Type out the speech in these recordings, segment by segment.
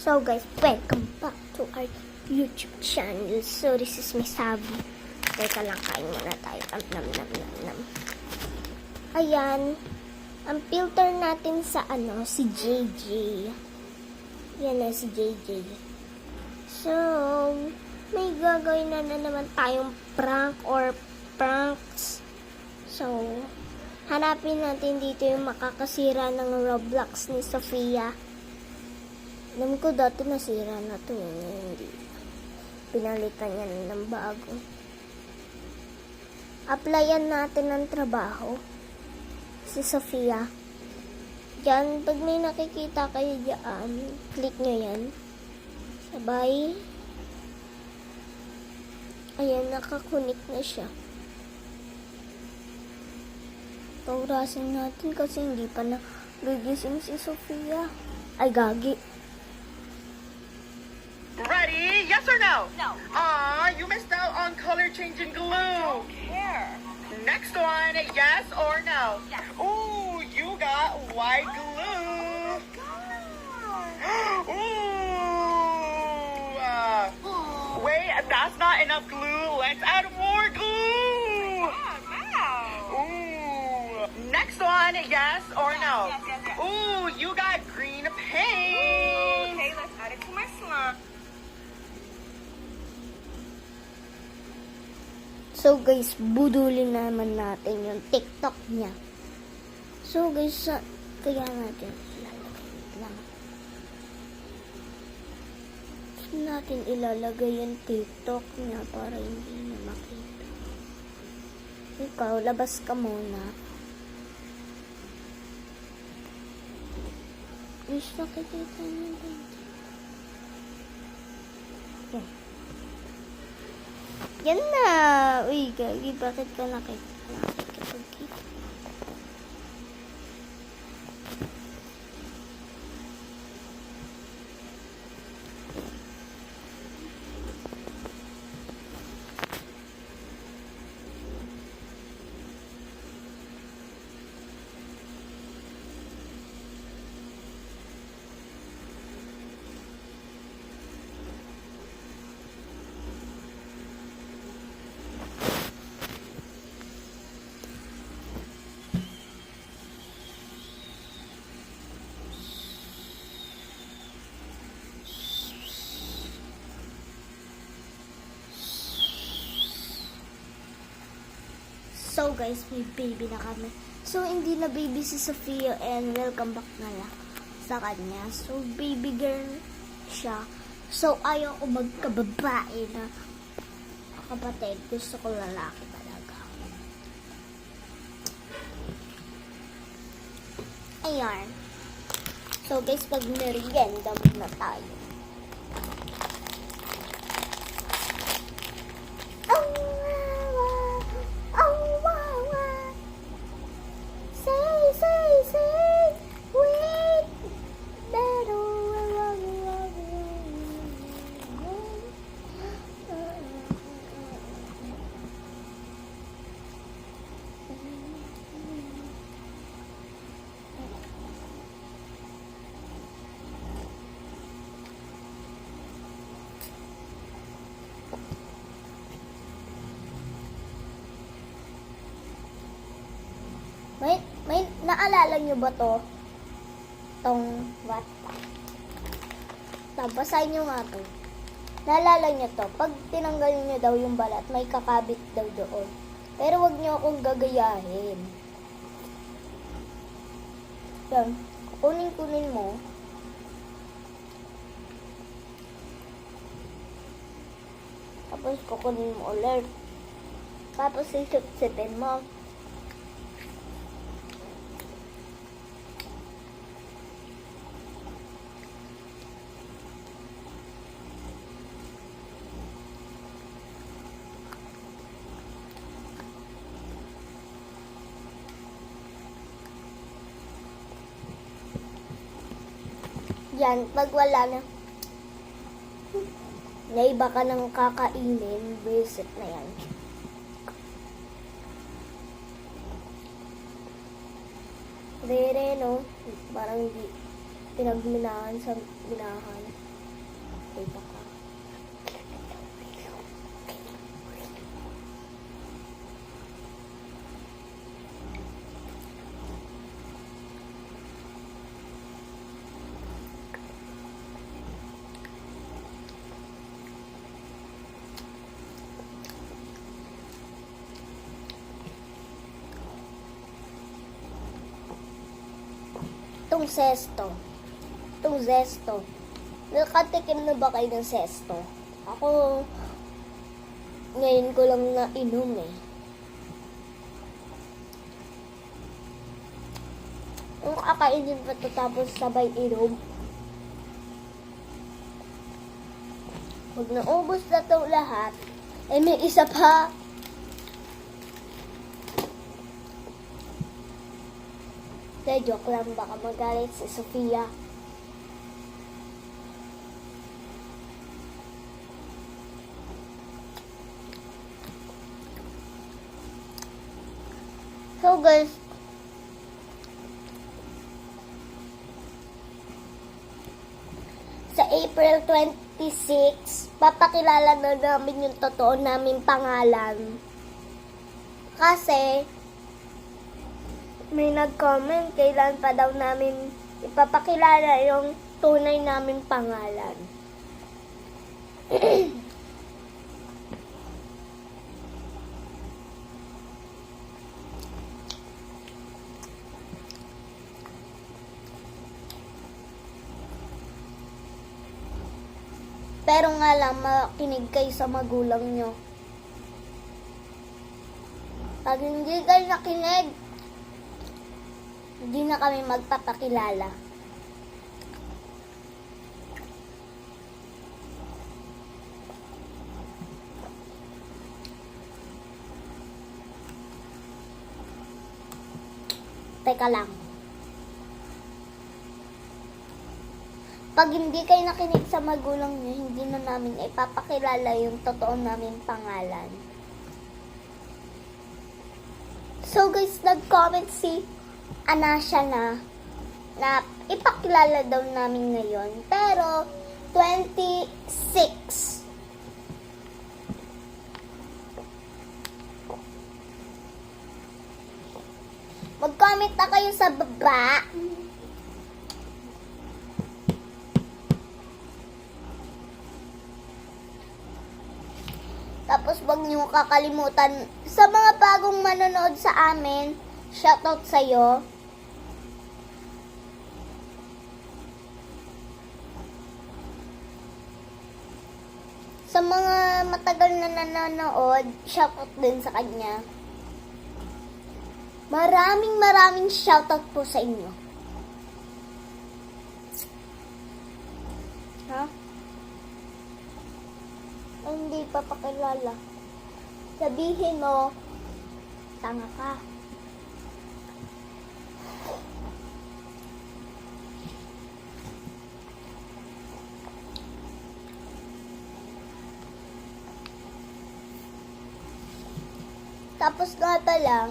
So guys, welcome back to our YouTube channel. So this is Miss Sabi. Teka lang, kain muna tayo. Nam. Ayan. Ang filter natin sa si JJ. Yan na si JJ. So, may gagawin na naman tayong prank or pranks. So, hanapin natin dito yung makakasira ng Roblox ni Sofia. Alam ko dati nasira na to. Hindi. Pinalitan niya ng bago. Applyan natin ng trabaho. Si Sofia. Diyan, pag may nakikita kayo diyan, click nyo yan. Sabay. Ayan, nakakunik na siya. Taurasin natin kasi hindi pa na gigising si Sofia. Ay, gagi. Ready? Yes or no? No. You missed out on color changing glue. Don't care. Next one, yes or no? Yes. Ooh, you got white glue. Ooh. Wait, that's not enough glue. Let's add more glue. Wow. Ooh. Next one, yes or no? Yes. Ooh, you got green paint. Okay, let's add it to my slime. So guys, budulin naman natin yung TikTok niya. So guys, kaya natin ilalagay lang. So natin ilalagay yung TikTok niya para hindi na makita. Ikaw, labas ka muna. Guys, nakikita niyo din. Okay. Yan na! Uy, gagi, bakit ka nakikipag-kita? So guys, may baby na kami. So hindi na baby si Sofia and welcome back na lang sa kanya. So baby girl siya. So ayaw ko magkababae na kapatid. Gusto ko lalaki talaga. Ayan. So guys, pag merienda muna tayo. May naalala nyo ba to? Tong what? Basahin nyo nga to. Naalala nyo to? Pag tinanggal nyo daw yung balat, may kakabit daw doon. Pero wag nyo akong gagayahin. Yan. Kunin mo. Tapos kukunin mo ulit. Tapos sisip-sipin mo. Yan, pag wala na, iba ka ng kakainin, visit na yan. Rere, no? Parang di pinagminahan sa minahan. itong zesto. Itong zesto. Nakatikim na ba kayo ng zesto? Ako, ngayon ko lang nainom eh. Kung kakainin pa ito tapos sabay inom. Pag naubos na ito lahat, eh may isa pa. Joke lang, baka magalit si Sofia. So guys, sa April 26, papakilala na namin yung totoo naming pangalan. Kasi, may nag-comment, kailan pa daw namin ipapakilala yung tunay naming pangalan. Pero nga lang, makinig kayo sa magulang nyo. Pag hindi kayo nakinig, hindi na kami magpapakilala. Teka lang. Pag hindi kayo nakinig sa magulang nyo, hindi na namin ipapakilala yung totoo naming pangalan. So guys, nag-comment si Anasha na ipakilala daw namin ngayon. Pero, 26. Mag-comment na kayo sa baba. Tapos wag niyo kakalimutan sa mga bagong manonood sa amin, shoutout sa'yo. Sa mga matagal na nanonood, shoutout din sa kanya. Maraming shoutout po sa inyo. Ha? Hindi papakilala. Sabihin mo, tanga ka. Tapos nga pala,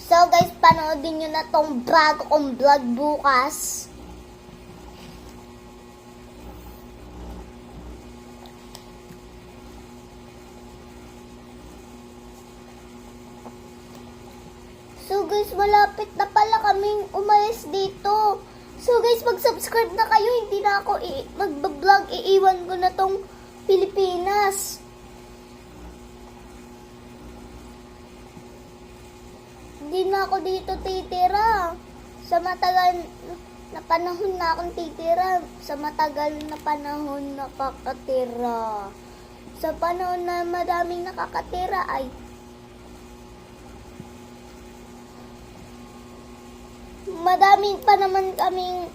So guys, panoodin nyo na tong bago kong vlog bukas. So guys, malapit na pala kaming umalis dito. So guys, mag-subscribe na kayo. Hindi na ako mag-vlog. Iiwan ko na tong Pilipinas. Hindi na ako dito titira. Sa matagal na panahon na akong titira. Sa matagal na panahon nakakatira. Sa panahon na madaming nakakatira ay madaming pa naman kaming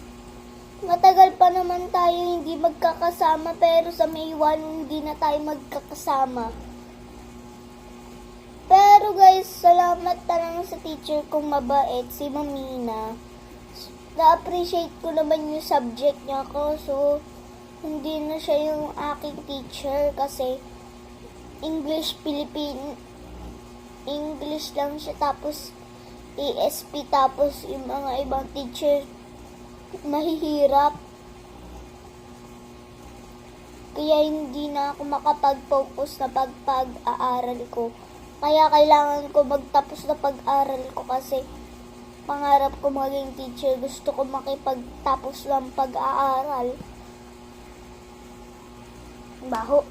matagal pa naman tayo hindi magkakasama, pero sa May 1 hindi na tayo magkakasama. Pero guys, salamat talaga sa teacher kong mabait, si Mamina. Na-appreciate ko naman yung subject niya ko. So, hindi na siya yung aking teacher kasi English lang siya, tapos ESP, tapos yung mga ibang teacher mahihirap. Kaya hindi na ako makapag-focus na pag-aaral ko. Kaya kailangan ko magtapos na pag-aral ko kasi pangarap ko maging teacher. Gusto ko makipagtapos ng pag-aaral. Baho.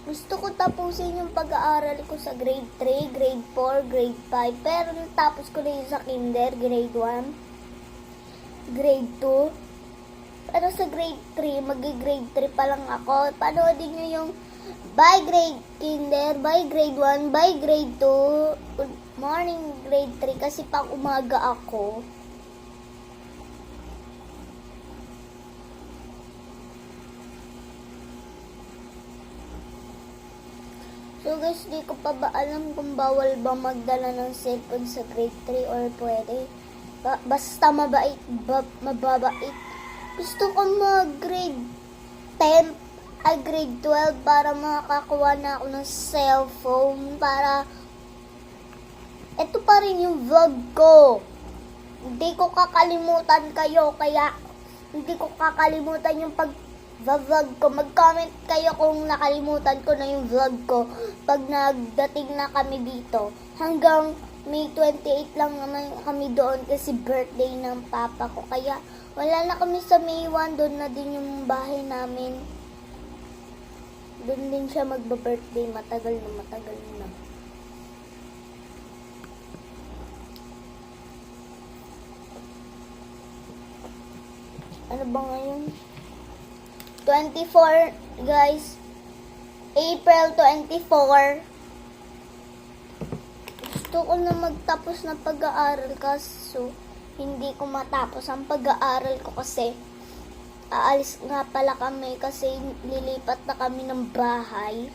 Gusto ko tapusin yung pag-aaral ko sa grade 3, grade 4, grade 5. Pero natapos ko na yun sa kinder, grade 1, grade 2. Pero sa grade 3, magi-grade 3 pa lang ako. Panoodin nyo yung by grade kinder, by grade 1, by grade 2, good morning grade 3 kasi pang umaga ako. So guys, di ko pa ba alam kung bawal ba magdala ng cellphone sa grade 3 or pwede. Basta mababait. Gusto ko mag-grade 10 ay grade 12 para makakuha na ako ng cellphone para ito pa rin yung vlog ko. Hindi ko kakalimutan kayo, kaya hindi ko kakalimutan yung pag-vlog ko. Mag-comment kayo kung nakalimutan ko na yung vlog ko pag nagdating na kami dito. Hanggang May 28 lang naman kami doon kasi birthday ng papa ko. Kaya wala na kami sa May 1, doon na din yung bahay namin. Doon din siya magba-birthday, matagal na. Ano ba ngayon? 24, guys. April 24. Gusto ko na magtapos ng pag-aaral kaso hindi ko matapos ang pag-aaral ko kasi aalis nga pala kami kasi lilipat na kami ng bahay.